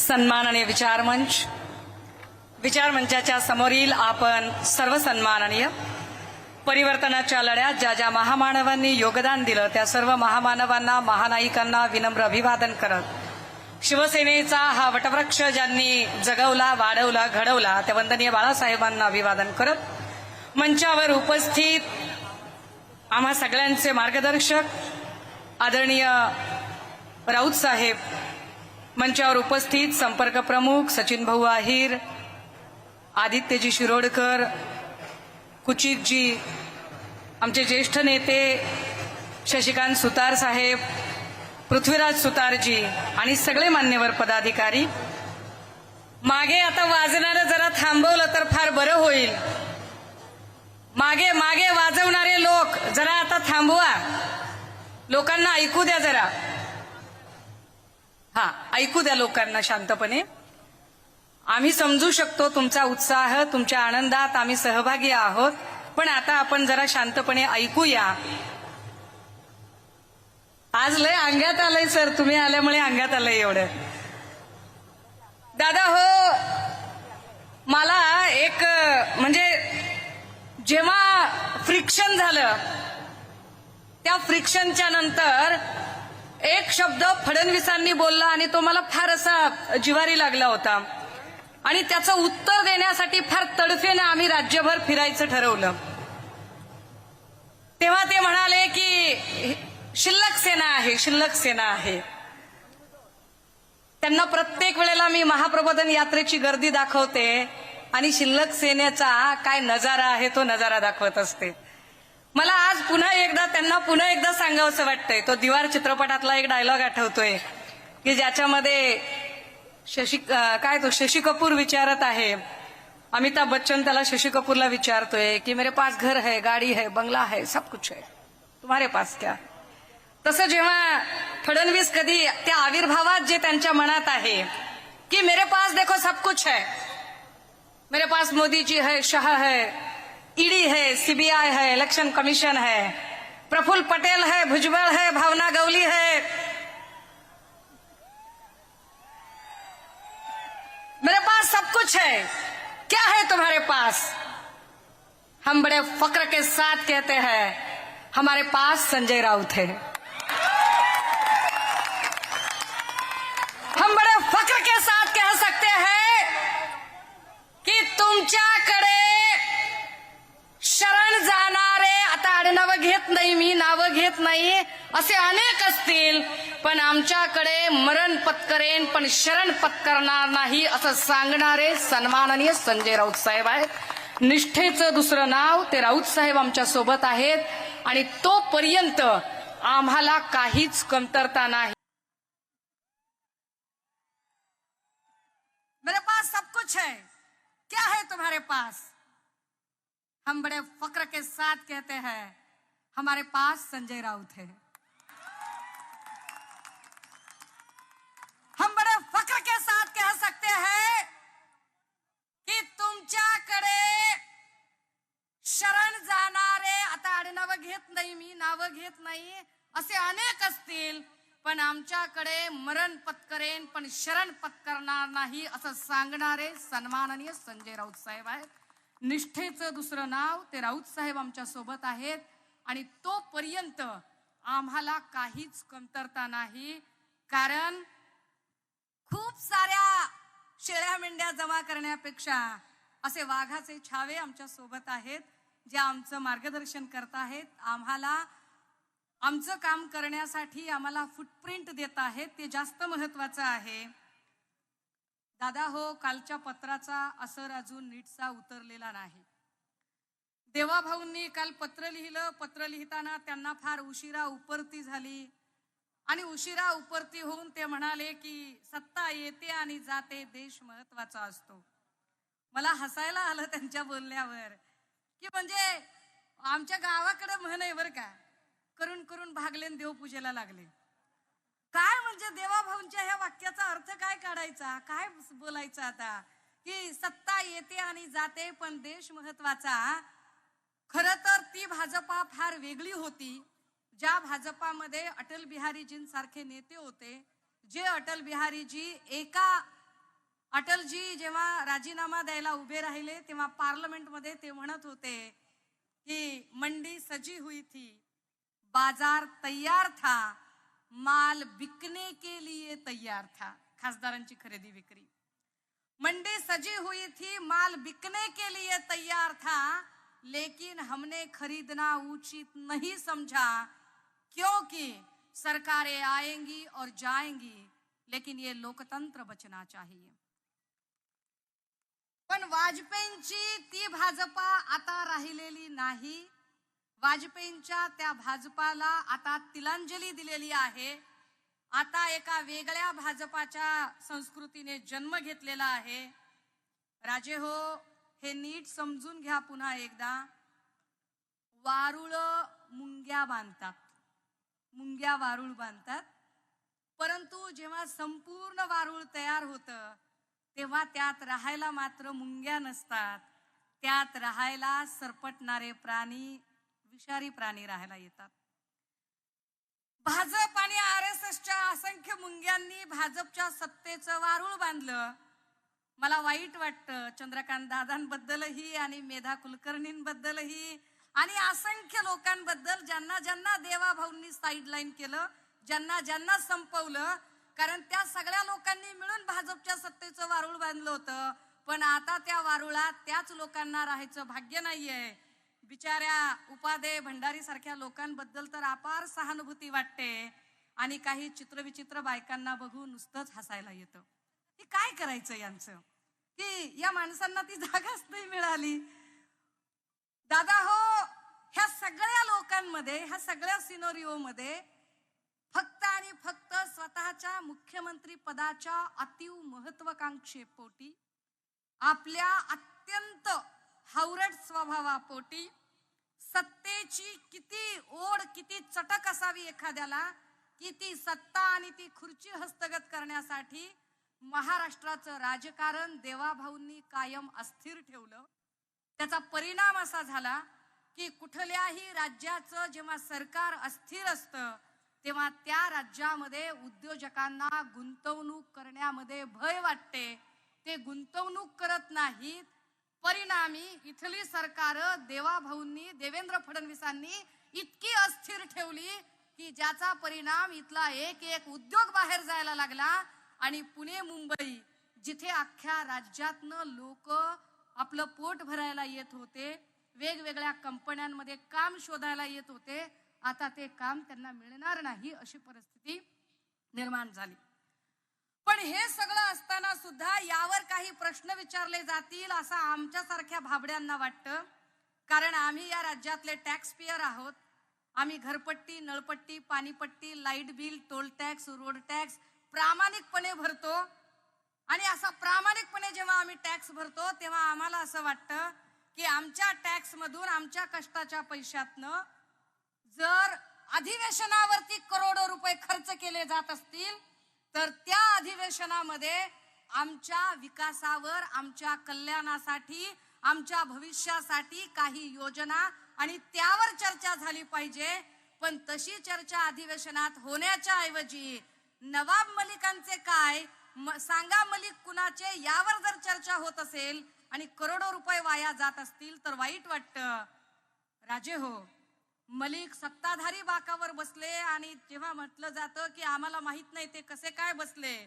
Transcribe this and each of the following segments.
सन्माननीय विचारमंचाच्या समोरील आपण सर्व सन्माननीय परिवर्तनाच्या लढ्यात ज्या ज्या महामानवांनी योगदान दिलं त्या सर्व महामानवांना महानायिकांना विनम्र अभिवादन करत शिवसेनेचा हा वटवृक्ष ज्यांनी जगवला वाढवला घडवला त्या वंदनीय बाळासाहेबांना अभिवादन करत मंचावर उपस्थित आम्हा सगळ्यांचे मार्गदर्शक आदरणीय राऊत साहेब, मंचावर उपस्थित संपर्क प्रमुख सचिन भाऊ आहिर, आदित्यजी शिरोडकर, कुचितजी, आमचे ज्येष्ठ नेते शशिकांत सुतार साहेब, पृथ्वीराज सुतारजी आणि सगळे मान्यवर पदाधिकारी, मागे आता वाजणारं जरा थांबवलं तर फार बरं होईल. मागे मागे वाजवणारे लोक जरा आता थांबवा, लोकांना ऐकू द्या जरा. हा, ऐकू द्या लोकांना शांतपणे. आम्ही समजू शकतो तुमचा उत्साह, तुमच्या आनंदात आम्ही सहभागी आहोत, पण आता आपण जरा शांतपणे ऐकूया. आज लय अंगात आलंय सर, तुम्ही आल्यामुळे अंगात आलंय एवढं. दादा हो, मला एक म्हणजे जेव्हा फ्रिक्शन झालं त्या फ्रिक्शनच्या नंतर एक शब्द फडणवीसांनी बोलला आणि तो मला फार असा जिव्हारी लागला होता आणि त्याचं उत्तर देण्यासाठी फार तडफेने आम्ही राज्यभर फिरायचं ठरवलं. तेव्हा ते म्हणाले की शिल्लक सेना आहे, शिल्लक सेना आहे. त्यांना प्रत्येक वेळेला मी महाप्रबोधन यात्रेची गर्दी दाखवते आणि शिल्लक सेनेचा काय नजारा आहे तो नजारा दाखवत असते. मला आज त्यांना पुन्हा एकदा सांगावंसं वाटतंय. तो दिवार चित्रपटातला एक डायलॉग आठवतोय की ज्याच्यामध्ये शशी कपूर विचारत आहे, अमिताभ बच्चन त्याला शशी कपूरला विचारतोय की मेरे पास घर है, गाडी है, बंगला है, सब कुछ है, तुम्हारे पास क्या. तसं जेव्हा फडणवीस कधी त्या आविर्भावात जे त्यांच्या मनात आहे की मेरे पास देखो सब कुछ है, मेरे पास मोदी जी है, शाह है, ईडी है, सीबीआई है, इलेक्शन कमीशन है, प्रफुल्ल पटेल है, भुजबल है, भावना गवली है, मेरे पास सब कुछ है, क्या है तुम्हारे पास. हम बड़े फक्र के साथ कहते हैं हमारे पास संजय राउत है. हम बड़े फक्र के साथ कह सकते हैं की तुमच्याकडे शरण जाणारे, आता आडनावं घेत नाही मी, नावं घेत नाही, असे अनेक असतील, पण आमच्याकडे मरण पत्करेन पण शरण पत्करणार नाही असं सांगणारे सन्माननीय संजय राऊत साहेब आहेत. निष्ठेचं दुसरं नाव ते राऊत साहेब आमच्या सोबत आहेत आणि तोपर्यंत आम्हाला काहीच कमतरता नाही. मेरे पास सब कुछ है, क्या है तुम्हारे पास. हम बड़े फक्र के साथ कहते हैं हमारे पास संजय राउत है. हम बड़े फक्र के साथ कह सकते हैं की तुमच्याकडे शरण जाणारे, आता आडनावं घेत नाही मी, नावं घेत नाही, असे अनेक असतील, पण आमच्याकडे मरण पत्करेन पण शरण पत्करणार नाही असं सांगणारे सन्माननीय संजय राऊत साहेब आहेत. निष्ठेचं दुसरं नाव ते राऊत साहेब आमच्या सोबत आहेत आणि तोपर्यंत आम्हाला काहीच कमतरता नाही. कारण खूप साऱ्या शेळ्या मेंढ्या जमा करण्यापेक्षा असे वाघाचे छावे आमच्या सोबत आहेत जे आमचं मार्गदर्शन करत आहेत. आम्हाला आमचं काम करण्यासाठी आम्हाला फुटप्रिंट देत आहेत, ते जास्त महत्वाचं आहे. दादा हो, कालच्या पत्राचा असर अजून नीटसा उतरलेला नाही. देवाभाऊंनी काल पत्र लिहिलं. पत्र लिहिताना त्यांना फार उशिरा उपरती झाली आणि उशिरा उपरती होऊन ते म्हणाले की सत्ता येते आणि जाते, देश महत्वाचा असतो. मला हसायला आलं त्यांच्या बोलण्यावर की म्हणजे आमच्या गावाकडे म्हण आहे बरं का, करून करून भागलेन देवपूजेला लागले. काय म्हणजे देवाभाऊंच्या ह्या वाक्याचा अर्थ काय काढायचा, काय बोलायचं आता की सत्ता येते आणि जाते पण देश महत्वाचा. खरं तर ती भाजपा फार वेगळी होती, ज्या भाजपामध्ये अटल बिहारीजींसारखे नेते होते, जे अटल बिहारीजी एका अटलजी जेव्हा राजीनामा द्यायला उभे राहिले तेव्हा पार्लमेंटमध्ये ते म्हणत होते की मंडी सजी हुई थी, बाजार तैयार था, माल बिकने के लिए तैयार था. खासदारांची खरेदी विक्री. मंडी सजी हुई थी, माल बिकने के लिए तैयार था, लेकिन हमने खरीदना उचित नहीं समझा क्योंकि सरकारें आएंगी और जाएंगी, लेकिन ये लोकतंत्र बचना चाहिए. पण वाजपेयींची ती भाजपा आता राहिलेली नाही. वाजपेयींच्या त्या भाजपाला आता तिलांजली दिलेली आहे. आता एका वेगळ्या भाजपाच्या संस्कृतीने जन्म घेतलेला आहे. राजे हो, हे नीट समजून घ्या पुन्हा एकदा. वारुळ मुंग्या बांधतात, मुंग्या वारुळ बांधतात, परंतु जेव्हा संपूर्ण वारुळ तयार होतं तेव्हा त्यात राहायला मात्र मुंग्या नसतात. त्यात राहायला सरपटणारे प्राणी, विषारी प्राणी राहायला येतात. भाजप आणि RSSच्या असंख्य मुंग्यांनी भाजपच्या सत्तेचं वारुळ बांधलं. मला वाईट वाटतं चंद्रकांत दादांबद्दलही आणि मेधा कुलकर्णींबद्दलही आणि असंख्य लोकांबद्दल ज्यांना ज्यांना देवाभाऊंनी साईडलाईन केलं, ज्यांना ज्यांना संपवलं. कारण त्या सगळ्या लोकांनी मिळून भाजपच्या सत्तेचं वारुळ बांधलं होतं. पण आता त्या वारुळात त्याच लोकांना राहायचं भाग्य नाहीये. बिचाऱ्या उपाध्ये भंडारी सारख्या लोकांबद्दल तर अपार सहानुभूती वाटते आणि काही चित्रविचित्र बायकांना बघून नुसतंच हसायला येतं. की काय करायचं यांचं, की या माणसांना ती जागाच नाही मिळाली. दादा हो, ह्या सगळ्या लोकांमध्ये, ह्या सगळ्या सिनोरिओमध्ये फक्त आणि फक्त स्वतःच्या मुख्यमंत्री पदाच्या अतीव महत्वाकांक्षेपोटी, आपल्या अत्यंत हावरट स्वभावापोटी, सत्तेची किती ओढ, किती चटक असावी एखाद्याला, की ती सत्ता आणि ती खुर्ची हस्तगत करण्यासाठी महाराष्ट्राचं राजकारण देवाभाऊंनी कायम अस्थिर ठेवलं. त्याचा परिणाम असा झाला की कुठल्याही राज्याचं जेव्हा सरकार अस्थिर असतं तेव्हा त्या राज्यामध्ये उद्योजकांना गुंतवणूक करण्यामध्ये भय वाटते. ते गुंतवणूक करत नाहीत. परिणामी इथली सरकार देवाभाऊंनी, देवेंद्र फडणवीसांनी इतकी अस्थिर ठेवली की ज्याचा परिणाम इथला एक एक उद्योग बाहेर जायला लागला. आणि पुणे, मुंबई, जिथे अख्ख्या राज्यातनं लोक आपलं पोट भरायला येत होते, वेगवेगळ्या कंपन्यांमध्ये काम शोधायला येत होते, आता ते काम त्यांना मिळणार नाही अशी परिस्थिती निर्माण झाली. पण हे सगळं असताना सुद्धा यावर काही प्रश्न विचारले जातील असं आमच्यासारख्या भाबड्यांना वाटतं. कारण आम्ही या राज्यातले टॅक्स पेयर आहोत. आम्ही घरपट्टी, नळपट्टी, पाणीपट्टी, light bill, toll tax, road tax प्रामाणिकपणे भरतो. आणि असा प्रामाणिकपणे जेव्हा आम्ही टॅक्स भरतो तेव्हा आम्हाला असं वाटतं की आमच्या टॅक्स मधून, आमच्या कष्टाच्या पैशातनं जर अधिवेशनावरती करोडो रुपये खर्च केले जात असतील तर त्या अधिवेशनामध्ये आमच्या विकासावर, आमच्या कल्याणासाठी, आमच्या भविष्यासाठी काही योजना आणि त्यावर चर्चा झाली पाहिजे. पण तशी चर्चा अधिवेशनात होण्याच्या ऐवजी नवाब मलिकांचे काय, सांगा मलिक कुणाचे, यावर जर चर्चा होत असेल आणि करोडो रुपये वाया जात असतील तर वाईट वाटतं. राजे हो, मलिक सत्ताधारी बाकावर बसले आणि जेव्हा म्हटलं जातं की आम्हाला माहित नाही ते कसे काय बसले,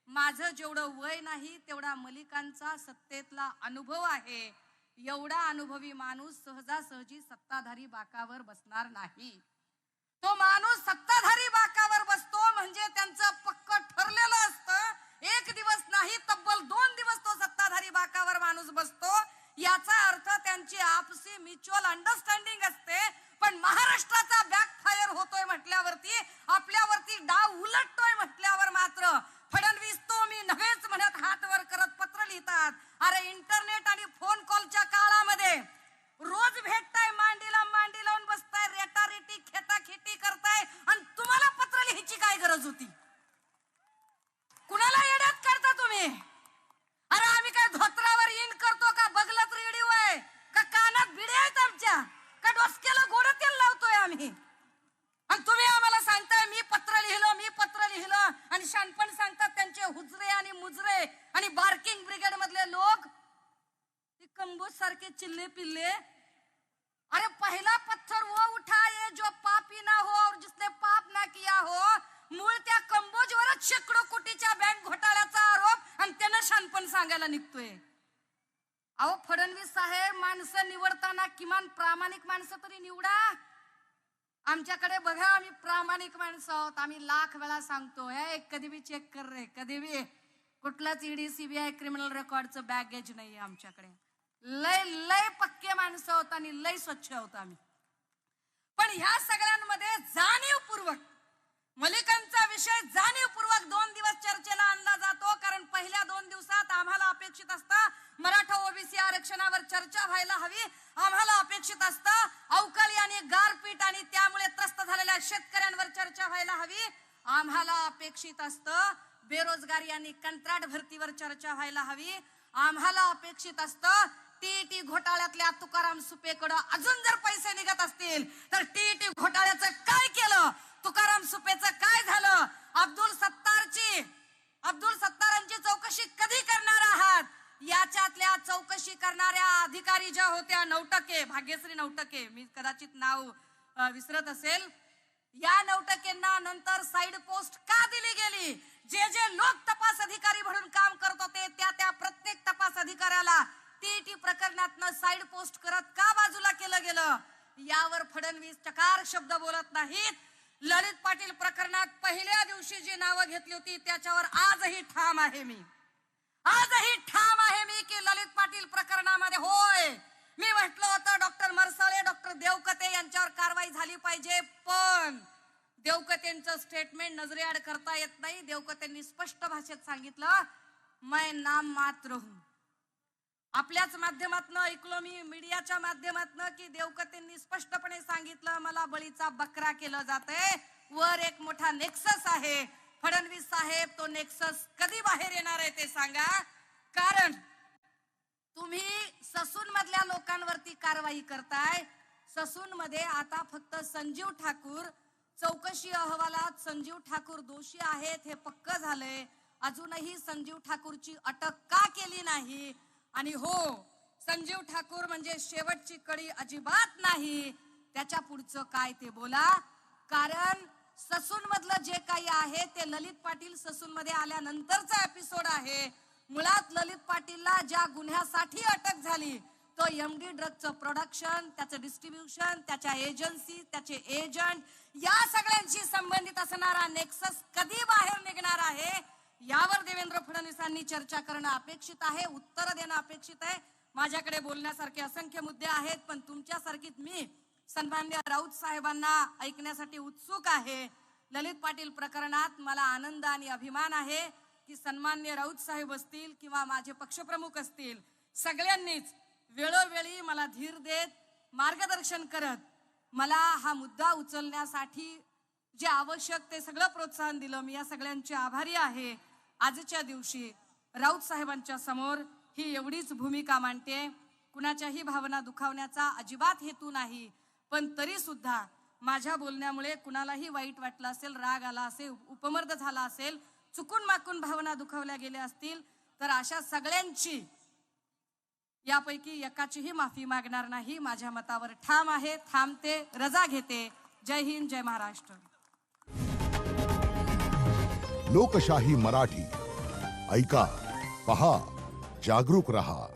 माझं जेवढं वय नाही तेवढा मलिकांचा सत्तेतला अनुभव आहे. एवढा अनुभवी माणूस सहजासहजी सत्ताधारी बाकावर बसणार नाही. तो माणूस सत्ताधारी बाकावर बसतो म्हणजे त्यांचं पक्क ठरलेलं असतं. एक दिवस नाही, तब्बल 2 दिवस तो सत्ताधारी बाकावर माणूस बसतो. याचा अर्थ त्यांची आपसी म्युच्युअल अंडरस्टँडिंग असते. पण महाराष्ट्राचा बॅकफायर होतोय म्हटल्यावरती, आपल्यावरती डाव उलटतोय म्हटल्यावर मात्र फडणवीस तो मी नव्हेच म्हणत हात वर करत पत्र लिहितात. अरे इंटरनेट आणि फोन कॉलच्या काळामध्ये रोज भेटताय, मांडीला मांडी लावून बसताय, रेटारेटी खेटाखेटी करताय आणि तुम्हाला पत्र लिहायची काय गरज होती? कुणाला येड्यात करता तुम्ही? अरे आम्ही काय धोत्रावर इन करतो का? बगलत रेडिओ आहे का? कानात भिडे आहेत आमच्या का? डोसक्याला गोड तेल लावतोय आम्ही? आणि तुम्ही आम्हाला सांगताय मी पत्र लिहिलं, मी पत्र लिहिलं. आणि शानपण सांगतात त्यांचे हुजरे आणि मुजरे आणि बार्किंग ब्रिगेड मधले लोक कंबोज सारखे चिल्ले पिल्ले. अरे पहला पत्थर वो उठाए जो पापी ना हो और जिसने पाप ना किया हो. मूळ त्या कंबोजवरच शेकडो कोटीच्या बँक घोटाळ्याचा आरोप आणि त्यानं शानपण सांगायला निघतोय. अहो फडणवीस साहेब, माणसं निवडताना किमान प्रामाणिक माणसं तरी निवडा. आमच्याकडे बघा, आम्ही प्रामाणिक माणसं आहोत. आम्ही लाख वेळा सांगतो, हे कधी बी चेक कर रे, कधी बी कुठलाच ईडी सीबीआय क्रिमिनल रेकॉर्डचं बॅगेज नाहीये आमच्याकडे. लय लय पक्के माणसं आहोत आणि लय स्वच्छ आहोत आम्ही. पण ह्या सगळ्यांमध्ये जाणीवपूर्वक मलिकांचा विषय जाणीवपूर्वक 2 दिवस चर्चेला आणला जातो. कारण पहिल्या 2 दिवसात आम्हाला अपेक्षित असतं मराठा ओबीसी आरक्षणावर चर्चा व्हायला हवी. आम्हाला अपेक्षित असतं अवकाळी आणि गारपीट आणि त्यामुळे त्रस्त झालेल्या शेतकऱ्यांवर चर्चा व्हायला हवी. आम्हाला अपेक्षित असतं बेरोजगारी आणि कंत्राट भरतीवर चर्चा व्हायला हवी. आम्हाला अपेक्षित असतं टीईटी घोटाळ्यातल्या तुकाराम सुपेकडे अजून जर पैसे निघत असतील तर टीईटी घोटाळ्याचं काय केलं, तुकाराम सुपेचं काय झालं, अब्दुल सत्तारांची चौकशी कधी करणार आहात, याच्यातल्या चौकशी करणाऱ्या अधिकारी ज्या होत्या नौटके, भाग्यश्री नौटके, मी कदाचित नाव विसरत असेल, या नौटकेंना नंतर साइड पोस्ट का दिली गेली. जे जे लोक तपास अधिकारी म्हणून काम करत होते त्या प्रत्येक तपास अधिकाऱ्याला टीईटी प्रकरणातनं साइड पोस्ट करत का बाजूला केलं गेलं, यावर फडणवीस चकार शब्द बोलत नाहीत. ललित पाटील प्रकरणात पहिल्या दिवशी जी नावं घेतली होती त्याच्यावर आजही ठाम आहे मी की ललित पाटील प्रकरणामध्ये होय, मी म्हटलं होतं डॉक्टर मरसाळे, डॉक्टर देवकते यांच्यावर कारवाई झाली पाहिजे. पण देवकतेंचं स्टेटमेंट नजरेआड करता येत नाही. देवकतेंनी स्पष्ट भाषेत सांगितलं, मैं नाम मात्र हूं. आपल्याच माध्यमातून ऐकलो मी, मीडियाच्या माध्यमातून, की देवकतेंनी स्पष्टपणे सांगितलं मला बळीचा बकरा केलं जातंय. वर एक मोठा नेक्सस आहे. फडणवीस साहेब, तो नेक्सस कधी बाहेर येणार आहे ते सांगा. कारण तुम्ही ससून मधल्या लोकांवरती कारवाई करताय. ससून मध्ये आता फक्त संजीव ठाकूर, चौकशी अहवालात संजीव ठाकूर दोषी आहेत हे पक्क झालंय. अजूनही संजीव ठाकूरची अटक का केली नाही. आणि हो, संजीव ठाकूर म्हणजे शेवटची कडी अजिबात नाही. त्याच्या पुढचं काय ते बोला. कारण ससून मधलं जे काही आहे ते ललित पाटील ससून मध्ये आल्यानंतरचा एपिसोड आहे. मुळात ललित पाटीलला ज्या गुन्ह्यासाठी अटक झाली तो एमडी ड्रगचं प्रोडक्शन, त्याचं डिस्ट्रीब्युशन, त्याच्या एजन्सी, त्याचे एजंट, या सगळ्यांशी संबंधित असणारा नेक्सस कधी बाहेर निघणार आहे, यावर देवेंद्र फडणवीसांनी चर्चा करणं अपेक्षित आहे, उत्तर देणं अपेक्षित आहे. माझ्याकडे बोलण्यासारखे असंख्य मुद्दे आहेत, पण तुमच्यासारखीच मी सन्माननीय राऊत साहेबांना ऐकण्यासाठी उत्सुक आहे. ललित पाटील प्रकरणात मला आनंद आणि अभिमान आहे की सन्माननीय राऊत साहेब असतील किंवा माझे पक्षप्रमुख असतील, सगळ्यांनीच वेळोवेळी मला धीर देत, मार्गदर्शन करत मला हा मुद्दा उचलण्यासाठी जे आवश्यक ते सगळं प्रोत्साहन दिलं. मी या सगळ्यांची आभारी आहे. आजच्या दिवशी राऊत साहेबांच्या समोर ही एवढीच भूमिका मांडते. कुणाच्याही भावना दुखावण्याचा अजिबात हेतू नाही, पण तरी सुद्धा माझ्या बोलण्यामुळे कुणालाही वाईट वाटलं असेल, राग आला असेल, उपमर्द झाला असेल, चुकून माकून भावना दुखावल्या गेल्या असतील, तर अशा सगळ्यांची यापैकी एकाचीही माफी मागणार नाही. माझ्या मतावर ठाम आहे, थांबते, रजा घेते. जय हिंद, जय महाराष्ट्र. लोकशाही मराठी ऐका, पहा, जागरूक रहा.